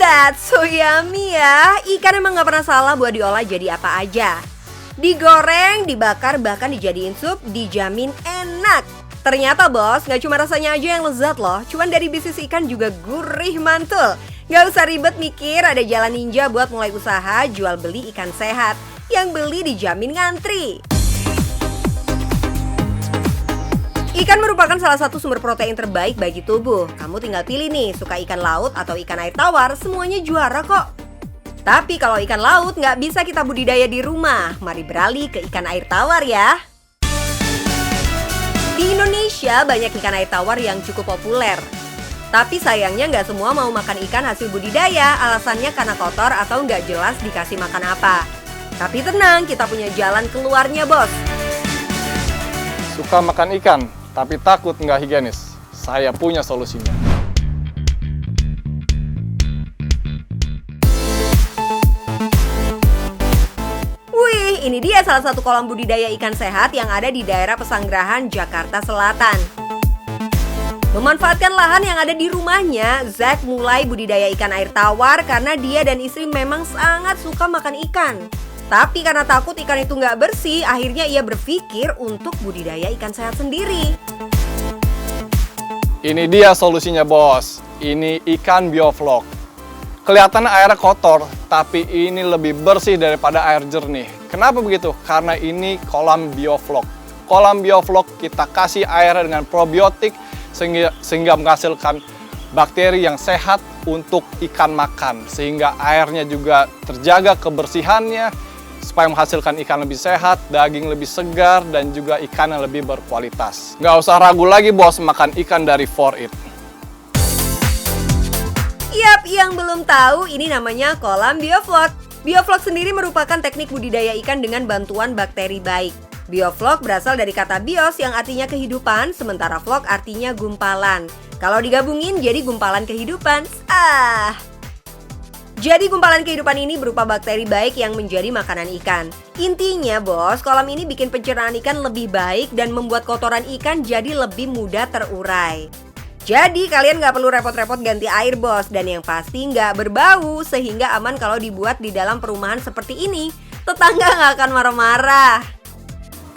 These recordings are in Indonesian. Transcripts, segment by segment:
That's so yummy ya. Ikan emang gak pernah salah buat diolah jadi apa aja. Digoreng, dibakar, bahkan dijadiin sup, dijamin enak. Ternyata bos, gak cuma rasanya aja yang lezat loh. Cuman dari bisnis ikan juga gurih mantul. Gak usah ribet mikir, ada jalan ninja buat mulai usaha jual beli ikan sehat. Yang beli dijamin ngantri. Ikan merupakan salah satu sumber protein terbaik bagi tubuh. Kamu tinggal pilih nih, suka ikan laut atau ikan air tawar, semuanya juara kok. Tapi kalau ikan laut nggak bisa kita budidaya di rumah. Mari beralih ke ikan air tawar ya. Di Indonesia banyak ikan air tawar yang cukup populer. Tapi sayangnya nggak semua mau makan ikan hasil budidaya, alasannya karena kotor atau nggak jelas dikasih makan apa. Tapi tenang, kita punya jalan keluarnya bos. Suka makan ikan, tapi takut nggak higienis? Saya punya solusinya. Wih, ini dia salah satu kolam budidaya ikan sehat yang ada di daerah Pesanggerahan, Jakarta Selatan. Memanfaatkan lahan yang ada di rumahnya, Zack mulai budidaya ikan air tawar karena dia dan istri memang sangat suka makan ikan. Tapi karena takut ikan itu nggak bersih, akhirnya ia berpikir untuk budidaya ikan sehat sendiri. Ini dia solusinya bos. Ini ikan bioflok. Kelihatan airnya kotor, tapi ini lebih bersih daripada air jernih. Kenapa begitu? Karena ini kolam bioflok. Kolam bioflok kita kasih air dengan probiotik sehingga menghasilkan bakteri yang sehat untuk ikan makan. Sehingga airnya juga terjaga kebersihannya supaya menghasilkan ikan lebih sehat, daging lebih segar, dan juga ikan yang lebih berkualitas. Nggak usah ragu lagi bos makan ikan dari 4Eat. Yap, yang belum tahu ini namanya kolam bioflok. Bioflok sendiri merupakan teknik budidaya ikan dengan bantuan bakteri baik. Bioflok berasal dari kata bios yang artinya kehidupan, sementara flok artinya gumpalan. Kalau digabungin jadi gumpalan kehidupan. Jadi gumpalan kehidupan ini berupa bakteri baik yang menjadi makanan ikan. Intinya bos, kolam ini bikin pencernaan ikan lebih baik dan membuat kotoran ikan jadi lebih mudah terurai. Jadi kalian nggak perlu repot-repot ganti air bos, dan yang pasti nggak berbau sehingga aman kalau dibuat di dalam perumahan seperti ini. Tetangga nggak akan marah-marah.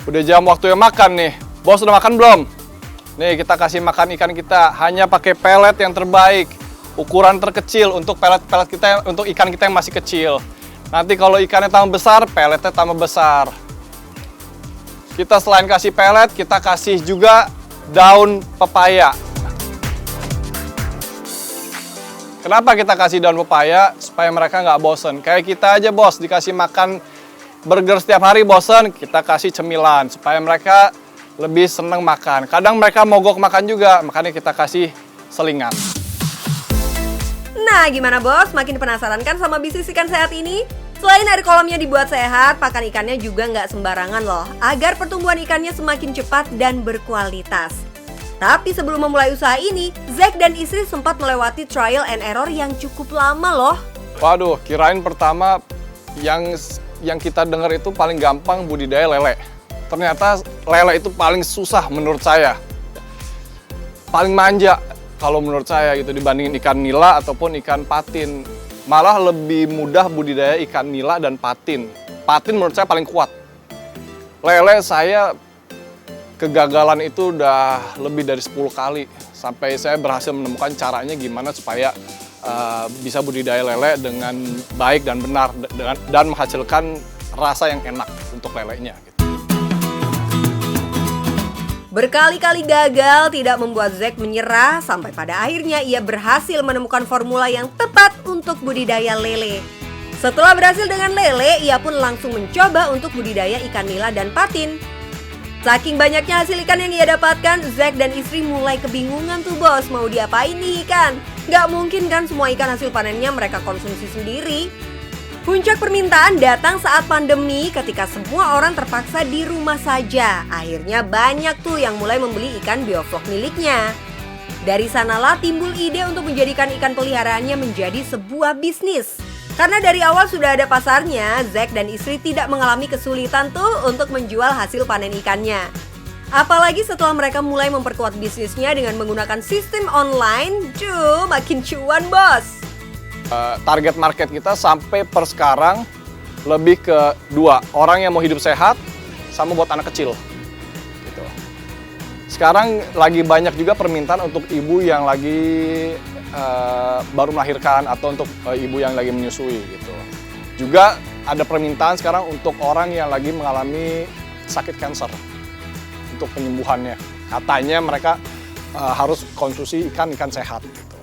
Udah jam waktu yang makan nih. Bos udah makan belum? Nih kita kasih makan ikan kita hanya pakai pelet yang terbaik. Ukuran terkecil untuk pelet-pelet kita, untuk ikan kita yang masih kecil. Nanti kalau ikannya tambah besar, peletnya tambah besar. Kita selain kasih pelet, kita kasih juga daun pepaya. Kenapa kita kasih daun pepaya? Supaya mereka nggak bosen. Kayak kita aja bos, dikasih makan burger setiap hari bosen, kita kasih cemilan. Supaya mereka lebih seneng makan. Kadang mereka mogok makan juga, makanya kita kasih selingan. Nah, gimana bos? Makin penasaran kan sama bisnis ikan sehat ini? Selain air kolamnya dibuat sehat, pakan ikannya juga nggak sembarangan loh, agar pertumbuhan ikannya semakin cepat dan berkualitas. Tapi sebelum memulai usaha ini, Zack dan istri sempat melewati trial and error yang cukup lama loh. Waduh, kirain pertama yang kita dengar itu paling gampang budidaya lele. Ternyata lele itu paling susah menurut saya. Paling manja kalau menurut saya gitu dibandingin ikan nila ataupun ikan patin. Malah lebih mudah budidaya ikan nila dan patin. Patin menurut saya paling kuat. Lele saya kegagalan itu udah lebih dari 10 kali. Sampai saya berhasil menemukan caranya gimana supaya bisa budidaya lele dengan baik dan benar. Dan menghasilkan rasa yang enak untuk lelenya. Berkali-kali gagal tidak membuat Zack menyerah, sampai pada akhirnya ia berhasil menemukan formula yang tepat untuk budidaya lele. Setelah berhasil dengan lele, ia pun langsung mencoba untuk budidaya ikan nila dan patin. Saking banyaknya hasil ikan yang ia dapatkan, Zack dan istri mulai kebingungan tuh bos, mau diapain nih ikan? Gak mungkin kan semua ikan hasil panennya mereka konsumsi sendiri. Puncak permintaan datang saat pandemi ketika semua orang terpaksa di rumah saja. Akhirnya banyak tuh yang mulai membeli ikan bioflok miliknya. Dari sanalah timbul ide untuk menjadikan ikan peliharaannya menjadi sebuah bisnis. Karena dari awal sudah ada pasarnya, Zack dan istri tidak mengalami kesulitan tuh untuk menjual hasil panen ikannya. Apalagi setelah mereka mulai memperkuat bisnisnya dengan menggunakan sistem online, makin cuan bos. Target market kita sampai per sekarang lebih ke 2, orang yang mau hidup sehat sama buat anak kecil. Gitu. Sekarang lagi banyak juga permintaan untuk ibu yang lagi baru melahirkan atau untuk ibu yang lagi menyusui gitu. Juga ada permintaan sekarang untuk orang yang lagi mengalami sakit kanker untuk penyembuhannya. Katanya mereka harus konsumsi ikan sehat. Gitu.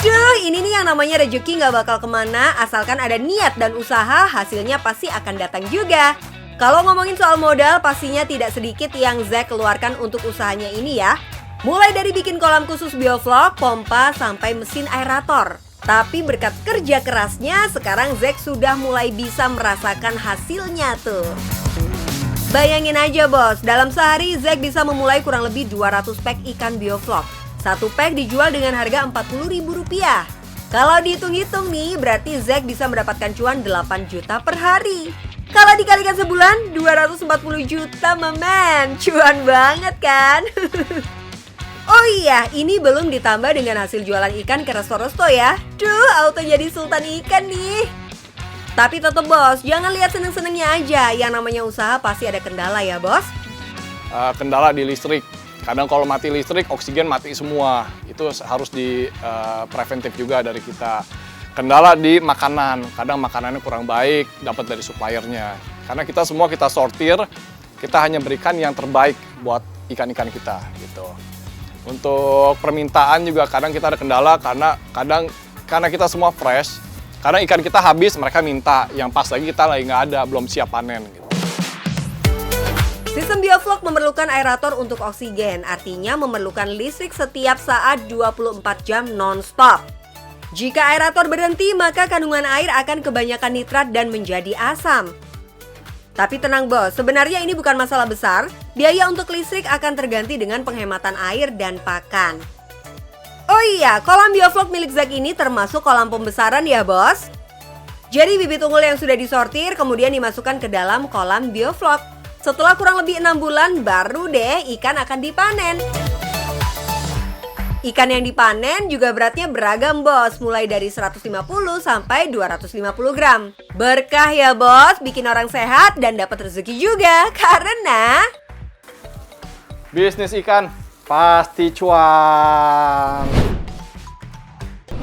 Duh, ini nih yang namanya rezeki nggak bakal kemana, asalkan ada niat dan usaha, hasilnya pasti akan datang juga. Kalau ngomongin soal modal, pastinya tidak sedikit yang Zack keluarkan untuk usahanya ini ya. Mulai dari bikin kolam khusus bioflok, pompa, sampai mesin aerator. Tapi berkat kerja kerasnya, sekarang Zack sudah mulai bisa merasakan hasilnya tuh. Bayangin aja bos, dalam sehari Zack bisa memulai kurang lebih 200 pack ikan bioflok. Satu pack dijual dengan harga Rp40.000. Kalau dihitung-hitung nih, berarti Zack bisa mendapatkan cuan 8 juta per hari. Kalau dikalikan sebulan, 240 juta memen. Cuan banget kan? Oh iya, ini belum ditambah dengan hasil jualan ikan ke resto-resto ya. Duh, auto jadi sultan ikan nih. Tapi tetep bos, jangan lihat seneng-senengnya aja. Yang namanya usaha pasti ada kendala ya bos. Kendala di listrik. Kadang kalau mati listrik, oksigen mati semua. Itu harus di preventif juga dari kita. Kendala di makanan. Kadang makanannya kurang baik, dapat dari suppliernya. Karena kita semua kita sortir, kita hanya berikan yang terbaik buat ikan-ikan kita gitu. Untuk permintaan juga kadang kita ada kendala karena kita semua fresh. Karena ikan kita habis, mereka minta. Yang pas lagi kita lagi nggak ada, belum siap panen. Gitu. Sistem bioflok memerlukan aerator untuk oksigen, artinya memerlukan listrik setiap saat 24 jam non-stop. Jika aerator berhenti, maka kandungan air akan kebanyakan nitrat dan menjadi asam. Tapi tenang bos, sebenarnya ini bukan masalah besar. Biaya untuk listrik akan terganti dengan penghematan air dan pakan. Oh iya, kolam bioflok milik Zack ini termasuk kolam pembesaran ya bos. Jadi bibit unggul yang sudah disortir kemudian dimasukkan ke dalam kolam bioflok. Setelah kurang lebih 6 bulan baru deh ikan akan dipanen. Ikan yang dipanen juga beratnya beragam bos, mulai dari 150 sampai 250 gram. Berkah ya bos, bikin orang sehat dan dapat rezeki juga, karena bisnis ikan pasti cuan.